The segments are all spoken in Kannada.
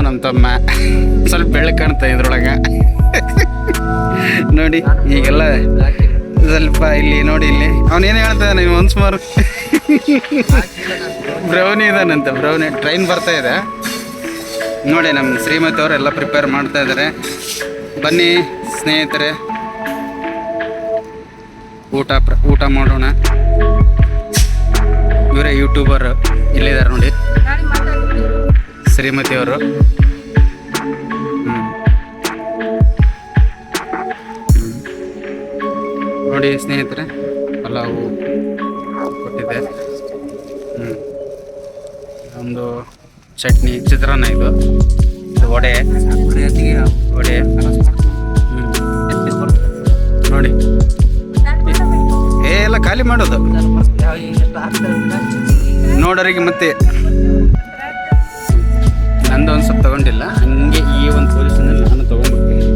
ನಮ್ಮ ತಮ್ಮ ಸ್ವಲ್ಪ ಬೆಳಕು ಕಾಣ್ತಾ ಇದ್ರೊಳಗೆ ನೋಡಿ. ಈಗೆಲ್ಲ ಸ್ವಲ್ಪ ಇಲ್ಲಿ ನೋಡಿ, ಇಲ್ಲಿ ಅವನೇನು ಹೇಳ್ತಾನೆ ಒಂದು ಸುಮಾರು ಬ್ರೌನಿ ಇದಾನಂತ. ಬ್ರೌನಿ ಟ್ರೈನ್ ಬರ್ತಾ ಇದೆ ನೋಡಿ. ನಮ್ಮ ಶ್ರೀಮತಿ ಅವರೆಲ್ಲ ಪ್ರಿಪೇರ್ ಮಾಡ್ತಾ ಇದ್ದಾರೆ. ಬನ್ನಿ ಸ್ನೇಹಿತರೆ, ಊಟ ಮಾಡೋಣ. ಇವರೇ ಯೂಟ್ಯೂಬರ್ ಇಲ್ಲಿದ್ದಾರೆ ನೋಡಿ, ಶ್ರೀಮತಿ ಅವರು. ನೋಡಿ ಸ್ನೇಹಿತರೆ, ಪಲಾವು ಕೊಟ್ಟಿದೆ, ಒಂದು ಚಟ್ನಿ, ಚಿತ್ರಾನ್ನ, ಇದು ವಡೆ ನೋಡಿ. ಎಲ್ಲ ಖಾಲಿ ಮಾಡೋದು ನೋಡೋರಿಗೆ. ಮತ್ತೆ ನಂದು ಒಂದು ಸ್ವಲ್ಪ ತಗೊಂಡಿಲ್ಲ, ಹಂಗೆ ಈ ಒಂದು ಪೊಸಿಷನಲ್ಲಿ ನಾನು ತಗೊಂಡ್ಬಿಡ್ತೀನಿ.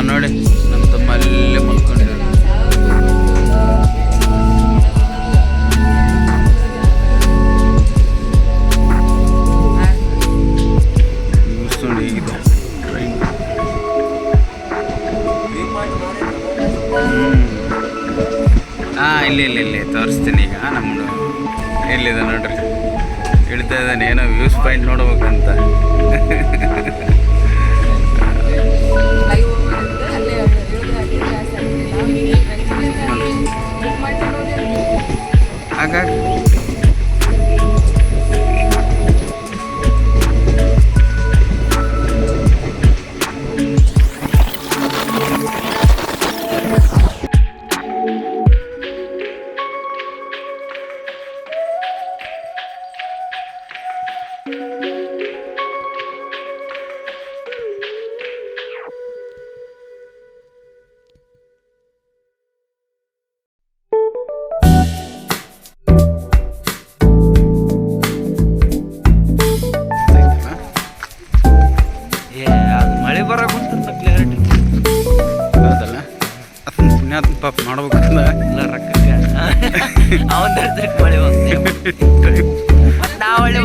ನೋಡಿ ನಮ್ಮ ತಮ್ಮ ಅಲ್ಲೇ ಮಲ್ಕೊಂಡಿದ್ದಾರೆ. ಇಲ್ಲಿ ತೋರಿಸ್ತೀನಿ ಈಗ. ನಮ್ಮದು ಎಲ್ಲಿದೆ ನೋಡ್ರಿ, ಹೇಳ್ತಾ ಇದ್ದಾನೆ ಏನೋ ವ್ಯೂಸ್ ಪಾಯಿಂಟ್ ನೋಡ್ಬೇಕಂತ. ಹಾಗಾಗಿ ಪಾಪ ಮಾಡ್ಬೇಕಂದ ಎಲ್ಲ ರೊಕ್ಕಕ್ಕೆ ಅವನ ಮಳೆ ಹೋಗ್ತೀವಿ ನಾವು ಒಳ್ಳೆ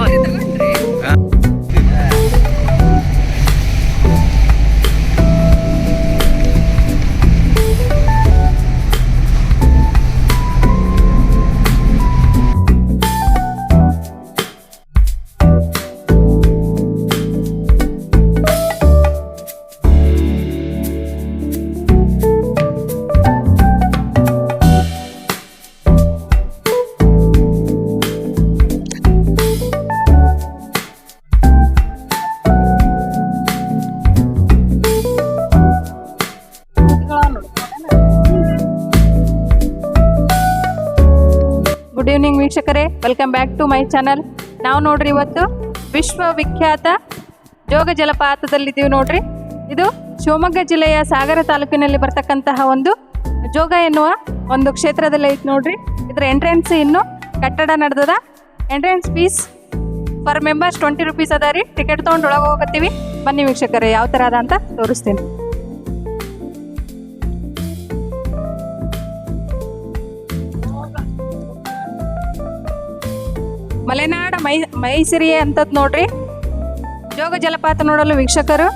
ಗುಡ್ ಈವ್ನಿಂಗ್ ವೀಕ್ಷಕರೇ, welcome back to my channel. ನಾವು ನೋಡ್ರಿ ಇವತ್ತು ವಿಶ್ವವಿಖ್ಯಾತ ಜೋಗ ಜಲಪಾತದಲ್ಲಿದ್ದೀವಿ ನೋಡ್ರಿ. ಇದು ಶಿವಮೊಗ್ಗ ಜಿಲ್ಲೆಯ ಸಾಗರ ತಾಲೂಕಿನಲ್ಲಿ ಬರ್ತಕ್ಕಂತಹ ಒಂದು ಜೋಗ ಎನ್ನುವ ಒಂದು ಕ್ಷೇತ್ರದಲ್ಲಿ ಐತೆ ನೋಡ್ರಿ. ಇದರ ಎಂಟ್ರೆನ್ಸ್ ಇನ್ನು ಕಟ್ಟಡ ನಡೆದದ. Entrance fees per members 20 rupees ಅದ ರೀ. ಟಿಕೆಟ್ ತೊಗೊಂಡು ಒಳಗೆ ಹೋಗತ್ತೀವಿ. ಬನ್ನಿ ವೀಕ್ಷಕರೇ, ಯಾವ ಥರ ಅದ ಅಂತ ತೋರಿಸ್ತೀನಿ. ಮಲೆನಾಡ ಮೈಸಿರಿಯೇ ಅಂತದ್ ನೋಡ್ರಿ. ಜೋಗ ಜಲಪಾತ ನೋಡಲು ವೀಕ್ಷಕರು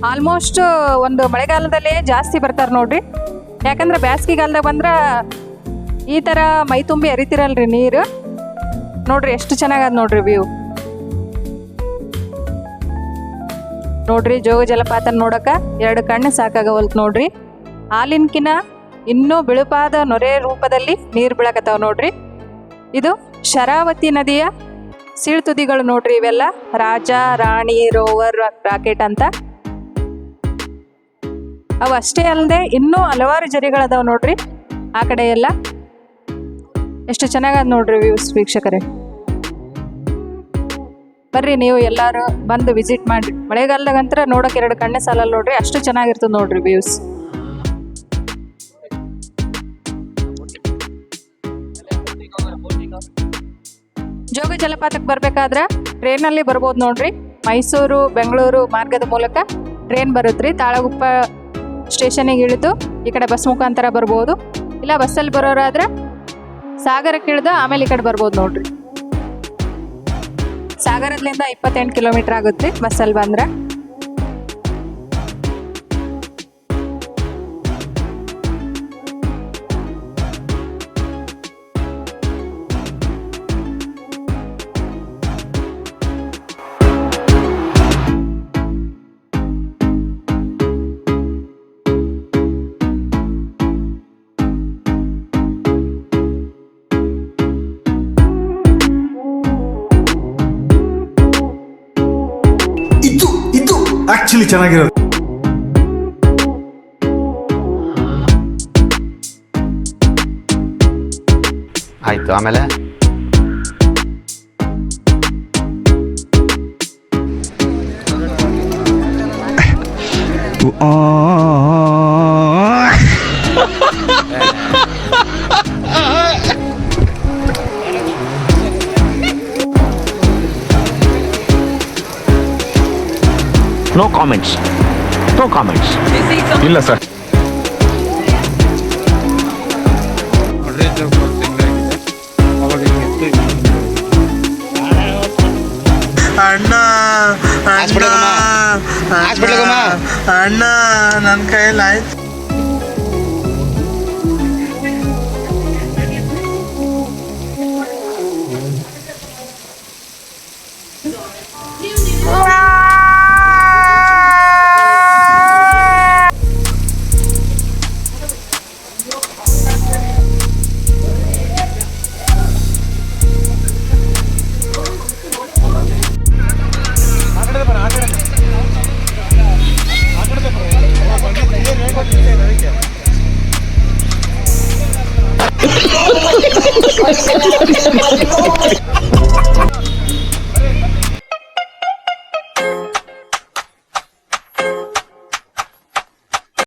ಆಲ್ಮೋಸ್ಟ್ ಒಂದು ಮಳೆಗಾಲದಲ್ಲೇ ಜಾಸ್ತಿ ಬರ್ತಾರೆ ನೋಡ್ರಿ. ಯಾಕಂದ್ರೆ ಬ್ಯಾಸ್ಗಿಗಾಲದಾಗ ಬಂದ್ರೆ ಈ ಥರ ಮೈ ತುಂಬಿ ಹರಿತಿರಲ್ರಿ ನೀರು. ನೋಡ್ರಿ ಎಷ್ಟು ಚೆನ್ನಾಗದ ನೋಡ್ರಿ ವ್ಯೂ. ನೋಡ್ರಿ ಜೋಗ ಜಲಪಾತ ನೋಡಕ 2 ಕಣ್ಣು ಸಾಕಾಗವಲ್ತು ನೋಡ್ರಿ. ಹಾಲಿನ್ಕಿನ ಇನ್ನೂ ಬಿಳುಪಾದ ನೊರೆ ರೂಪದಲ್ಲಿ ನೀರು ಬೀಳಕತ್ತಾವ ನೋಡ್ರಿ. ಇದು ಶರಾವತಿ ನದಿಯ ಸೀಳ್ತುದಿಗಳು ನೋಡ್ರಿ. ಇವೆಲ್ಲ ರಾಜ, ರಾಣಿ, ರೋವರ್, ರಾಕೆಟ್ ಅಂತ ಅವು ಅಷ್ಟೇ ಅಲ್ಲದೆ ಇನ್ನೂ ಹಲವಾರು ಜರಿಗಳದಾವ ನೋಡ್ರಿ. ಆ ಕಡೆ ಎಲ್ಲ ಎಷ್ಟು ಚೆನ್ನಾಗದ ನೋಡ್ರಿ ವ್ಯೂಸ್ ವೀಕ್ಷಕರೇ. ಬರ್ರಿ ನೀವು ಎಲ್ಲರೂ ಬಂದು ವಿಸಿಟ್ ಮಾಡ್ರಿ. ಮಳೆಗಾಲದಾಗಂತ್ರ ನೋಡೋಕೆ 2 ಕಣ್ಣೆ ಸಾಲಲ್ಲ ನೋಡ್ರಿ, ಅಷ್ಟು ಚೆನ್ನಾಗಿರ್ತದೆ ನೋಡ್ರಿ ವ್ಯೂಸ್. ಜೋಗ ಜಲಪಾತಕ್ಕೆ ಬರ್ಬೇಕಾದ್ರೆ ಟ್ರೈನಲ್ಲಿ ಬರ್ಬೋದು ನೋಡ್ರಿ. ಮೈಸೂರು ಬೆಂಗಳೂರು ಮಾರ್ಗದ ಮೂಲಕ ಟ್ರೈನ್ ಬರುತ್ತೆ ರೀ. ತಾಳಗುಪ್ಪ ಸ್ಟೇಷನಿಗೆ ಇಳಿದು ಈ ಕಡೆ ಬಸ್ ಮುಖಾಂತರ ಬರ್ಬೋದು, ಇಲ್ಲ ಬಸ್ಸಲ್ಲಿ ಬರೋರಾದ್ರೆ ಸಾಗರಕ್ಕೆ ಇಳಿದು ಆಮೇಲೆ ಈ ಕಡೆ ಬರ್ಬೋದು ನೋಡ್ರಿ. ಸಾಗರದಿಂದ 28 ಕಿಲೋಮೀಟರ್ ಆಗುತ್ತೆ ಬಸ್ಸಲ್ಲಿ ಬಂದ್ರೆ. ಇದು ಆಕ್ಚುಲಿ ಚೆನ್ನಾಗಿರೋದು. ಆಯಿತು, ಆಮೇಲೆ No comments. No comments. ಇಲ್ಲ ಸರ್. ಅಣ್ಣ ಅಣ್ಣ ನನ್ನ ಕೈಯಲ್ಲಿ ಆಯ್ತು.